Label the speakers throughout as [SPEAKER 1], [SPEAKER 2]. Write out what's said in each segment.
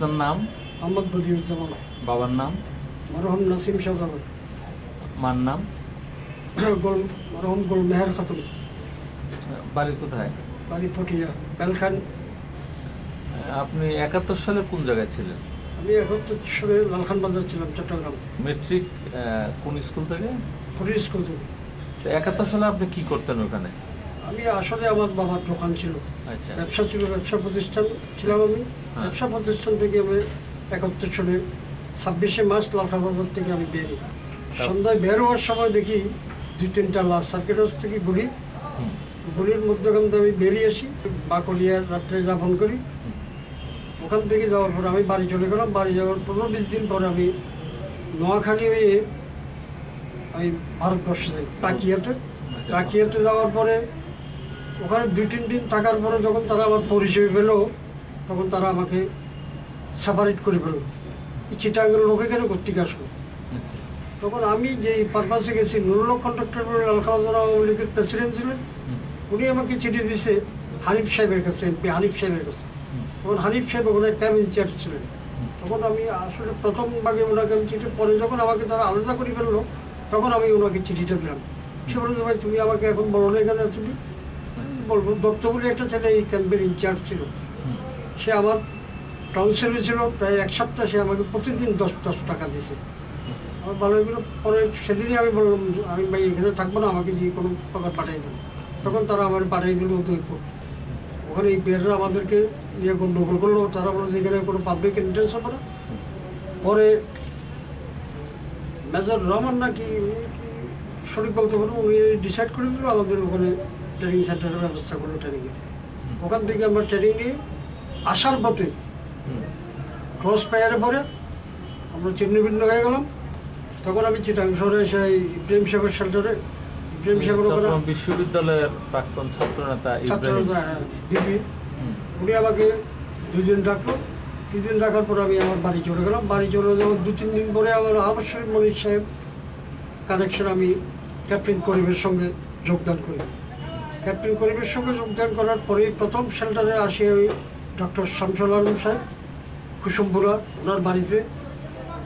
[SPEAKER 1] আপনার নাম?
[SPEAKER 2] মোহাম্মদ বদিউজ্জামান।
[SPEAKER 1] বাবার নাম?
[SPEAKER 2] মরহুম নাসিম সওদাগর।
[SPEAKER 1] মার নাম?
[SPEAKER 2] মরহুম গুলমেহের খাতুন।
[SPEAKER 1] বাড়ি কোথায়?
[SPEAKER 2] বাড়ি পটিয়া বেলখান।
[SPEAKER 1] আপনি 71 সালে কোন জায়গায় ছিলেন?
[SPEAKER 2] আমি 71 সালে লালখান বাজার ছিলাম, চট্টগ্রাম।
[SPEAKER 1] মেট্রিক কোন স্কুল থেকে?
[SPEAKER 2] পুরী স্কুল থেকে।
[SPEAKER 1] 71 সালে আপনি কি করতেন ওখানে?
[SPEAKER 2] আমি আসলে আমার বাবার দোকান ছিল,
[SPEAKER 1] আচ্ছা,
[SPEAKER 2] ব্যবসা ছিল, ব্যবসা প্রতিষ্ঠান ছিলাম আমি। ব্যবসা প্রতিষ্ঠান থেকে আমি 71 সালে 26শে মার্চ লালখান বাজার থেকে আমি বেরি। সন্ধ্যায় বের হওয়ার সময় দেখি 2-3টা লাশ সার্কিট হাউস থেকে গুলির মধ্যখান থেকে আমি বেরিয়ে আসি, বাকলিয়ার রাত্রে যাপন করি। ওখান থেকে যাওয়ার পর আমি বাড়ি চলে গেলাম। বাড়ি যাওয়ার 15-20 দিন পরে আমি নোয়াখালী হয়ে আমি ভারতবর্ষে যাই, টাকিয়াতে যাওয়ার পরে ওখানে 2-3 দিন থাকার পরে যখন তারা আমার পরিচয় পেল, তখন তারা আমাকে সেপারেট করে ফেলল। এই চিটাগাঙ্গের লোক এখানে কর্তৃক আসলো। তখন আমি যে পারপাসে গেছি, নুরুল হক কন্ট্রাক্টর লালখান বাজার আওয়ামী লীগের প্রেসিডেন্ট ছিলেন, উনি আমাকে চিঠি দিছে হানিফ সাহেবের কাছে, এমপি হানিফ সাহেবের কাছে। তখন হানিফ সাহেব ওখানে ক্যাম্প ইনচার্জ ছিলেন। তখন আমি আসলে প্রথম ভাগে ওনাকে আমি চিঠি, পরে যখন আমাকে তারা আলাদা করে ফেললো, তখন আমি ওনাকে চিঠিটা দিলাম। সে বলল যে ভাই তুমি আমাকে এখন বলো না এখানে তুমি বলবো। দত্ত বলে একটা ছেলে এই ক্যাম্পের ইনচার্জ ছিল, সে আমার কাউন্সিলে ছিল প্রায় 1 সপ্তাহ। সে আমাকে প্রতিদিন 10 টাকা দিছে। আমার ভালো এগুলো। পরে সেদিনই আমি বললাম আমি ভাই এখানে থাকবো না, আমাকে যে কোনো প্রকার পাঠিয়ে দেন। তখন তারা আমার পাঠিয়ে দিল উদয়পুর। ওখানে এই বেররা আমাদেরকে নিয়ে গন্ডগোল করলো। তারা বললো যে এখানে কোনো পাবলিক এন্ট্রেন্স হবে না। পরে মেজর রহমান নাকি সঠিক বলতে পারবো, উনি ডিসাইড করে দিল আমাদের ওখানে ট্রেনিং সেন্টারের ব্যবস্থা করলো ট্রেনিংয়ের। ওখান থেকে আমরা ট্রেনিং নিয়ে আসার পথে ক্রস ফায়ারে পরে আমরা ছিন্নভিন্ন হয়ে গেলাম। তখন আমি চিটাং শহরে এসে ইব্রাহিম সাহেবের শেল্টারে, ইব্রাহিম সাহেবের ওখানে
[SPEAKER 1] বিশ্ববিদ্যালয়ের প্রাক্তন ছাত্রনেতা
[SPEAKER 2] বিপি, উনি আমাকে 2 দিন ডাকলো। 2 দিন ডাকার পর আমি আমার বাড়ি চলে গেলাম। বাড়ি চলে যাওয়ার 2-3 দিন পরে আমার আহমদ শরীফ মনির সাহেব কানেকশন, আমি ক্যাপ্টেন করিমের সঙ্গে যোগদান করি। ক্যাপ্টেন করিমের সঙ্গে যোগদান করার পরেই প্রথম শেল্টারে আসি আমি ডক্টর শামসুল আলম সাহেব কুসুমপুরা, ওনার বাড়িতে।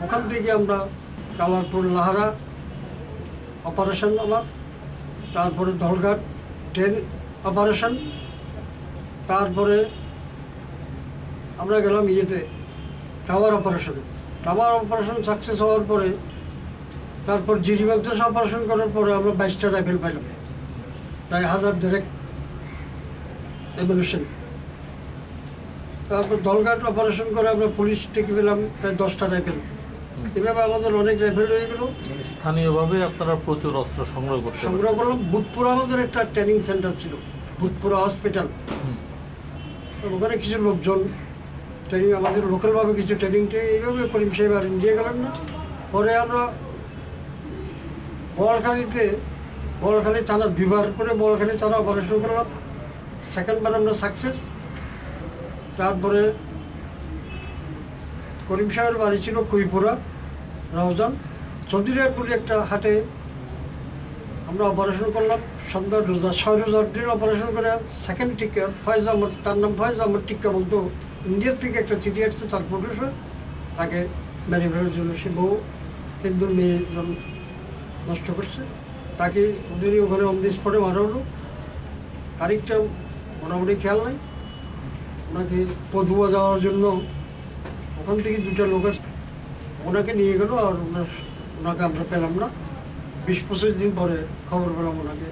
[SPEAKER 2] ওখান থেকে আমরা কালারপুর লাহারা অপারেশন আমার, তারপরে দলঘাট 10 অপারেশন, তারপরে আমরা গেলাম ইয়েতে টাওয়ার অপারেশনে। টাওয়ার অপারেশন সাকসেস হওয়ার পরে তারপর জিরি মাদ্রাসা অপারেশন করার পরে আমরা 22টা রাইফেল পাইলাম, প্রায় 1000 ডাইরেক্ট এভলিউশন। তারপর দলঘাট অপারেশন করে আমরা পুলিশ থেকে পেলাম প্রায় 10টা রাইফেল। এভাবে আমাদের অনেক রাইফেল হয়ে গেল।
[SPEAKER 1] স্থানীয়ভাবে আপনারা প্রচুর অস্ত্র সংগ্রহ
[SPEAKER 2] করলাম। বুধপুরা আমাদের একটা ট্রেনিং সেন্টার ছিল, বুধপুরা হসপিটাল। ওখানে কিছু লোকজন ট্রেনিং, আমাদের লোকালভাবে কিছু ট্রেনিংটা এইভাবে করিম সাহেব আর ইন্ডিয়া গেলেন না। পরে আমরা বোয়ালখালী থানা 2বার করে বোয়ালখালী থানা অপারেশন করলাম। 2nd বার আমরা সাকসেস। তারপরে করিম সাহেবের বাড়ি ছিল কুইপুরা রাউজান চৌধুরীপুরে একটা হাটে আমরা অপারেশন করলাম। সন্ধ্যা রোজা 6 রোজার দিন অপারেশন করে 2nd টিকা ফয়েজ আহমদ, তার নাম ফয়েজ আহমদ টিক্কা বলতো, ইন্ডিয়ার থেকে একটা চিঠি আসছে তার প্রডিউসার, তাকে মেরে ফেলার জন্য। সে বহু হিন্দুর মেয়েজন নষ্ট করছে, তাকে ওদের ওখানে অন দি স্পটে মারা হলো। তারিখটা মোটামুটি খেয়াল নাই। ওনাকে পদুয়া যাওয়ার জন্য ওখান থেকে 2টা লোক ওনাকে নিয়ে গেল, আর ওনাকে আমরা পেলাম না। 20-25 দিন পরে খবর পেলাম ওনাকে।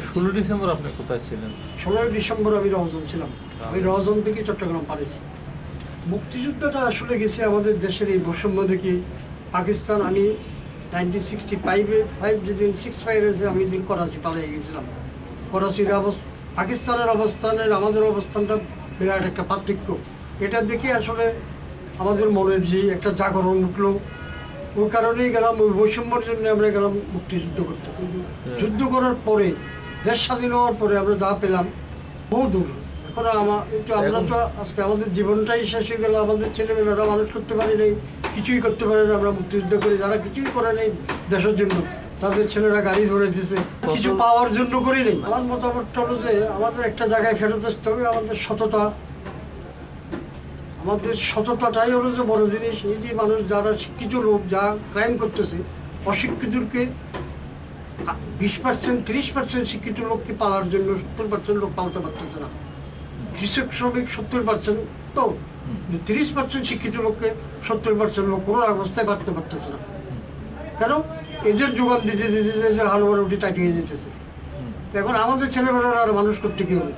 [SPEAKER 1] 16 ডিসেম্বর আপনি কোথায় ছিলেন?
[SPEAKER 2] 16 ডিসেম্বর আমি রওজন ছিলাম। ওই রওজন থেকে চট্টগ্রাম পাঠিয়েছি। মুক্তিযুদ্ধটা আসলে গেছে আমাদের দেশের এই বৈষম্য দেখি। পাকিস্তান, আমি 1965 যেদিন 65 হয়েছে, আমি দিন করাচি পালিয়ে গেছিলাম। করাচির পাকিস্তানের অবস্থানের আমাদের অবস্থানটা বিরাট একটা পার্থক্য। এটা দেখে আসলে আমাদের মনের যে একটা জাগরণ উঠলো, ওই কারণেই গেলাম। ওই বৈষম্যের জন্য আমরা গেলাম মুক্তিযুদ্ধ করতে। কিন্তু যুদ্ধ করার পরে, দেশ স্বাধীন হওয়ার পরে আমরা যা পেলাম বহু দূর। এখন আমরা তো আজকে আমাদের জীবনটাই শেষ হয়ে গেল। আমাদের ছেলেমেয়েরা মানুষ করতে পারি নাই, কিছুই করতে পারে না। আমরা মুক্তিযুদ্ধ করি, যারা কিছুই করে নেই দেশের জন্য, তাদের ছেলেরা গাড়ি ধরে দিয়েছে, কিছু পাওয়ার জন্য করি নেই। আমার মতামতটা হলো যে আমাদের একটা জায়গায় ফেরত আসতে হবে, আমাদের সততা, আমাদের সততাটাই হলো যে বড় জিনিস। এই যে মানুষ যারা শিক্ষিত লোক যা ক্রাইম করতেছে, অশিক্ষিতকে 20% 30% শিক্ষিত লোককে পালার জন্য 70% লোক পালতে পারতেছে না। কৃষক শ্রমিক 70% তো 30% শিক্ষিত লোককে 70% লোক কোনো অবস্থায় বাড়তে পারতেছে না। কেন? এদের যোগান দিতে দিতে যে হাল ভরে উঠে তাই হয়ে যেতেছে। এখন আমাদের ছেলেমেয়েরা আর মানুষ করতে কি হবে?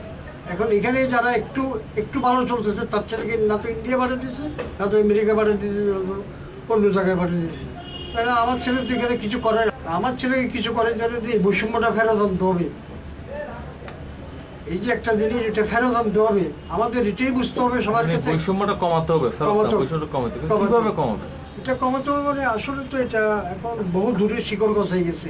[SPEAKER 2] এখন এখানে যারা একটু একটু ভালো চলতেছে তার ছেলেকে না তো ইন্ডিয়া পাঠিয়ে দিচ্ছে, না তো আমেরিকা পাঠিয়ে দিচ্ছে, অন্য জায়গায় পাঠিয়ে দিচ্ছে। তাহলে আমার ছেলে তো এখানে কিছু করে না। আমার ছেলেকে কিছু করে যেন এই বৈষম্যটা ফেরত আনতে হবে। এই যে একটা জিনিস, এটা ফেরত আনতে হবে। আমাদের এটাই বুঝতে হবে সবার কাছে।
[SPEAKER 1] বৈষম্যটা কমাতে হবে, বৈষম্যটা কমাতে হবে। কিভাবে কমাবে?
[SPEAKER 2] এটা কমাতে হবে মানে আসলে তো এটা এখন বহু দূরে শিকড় গছাই গেছে।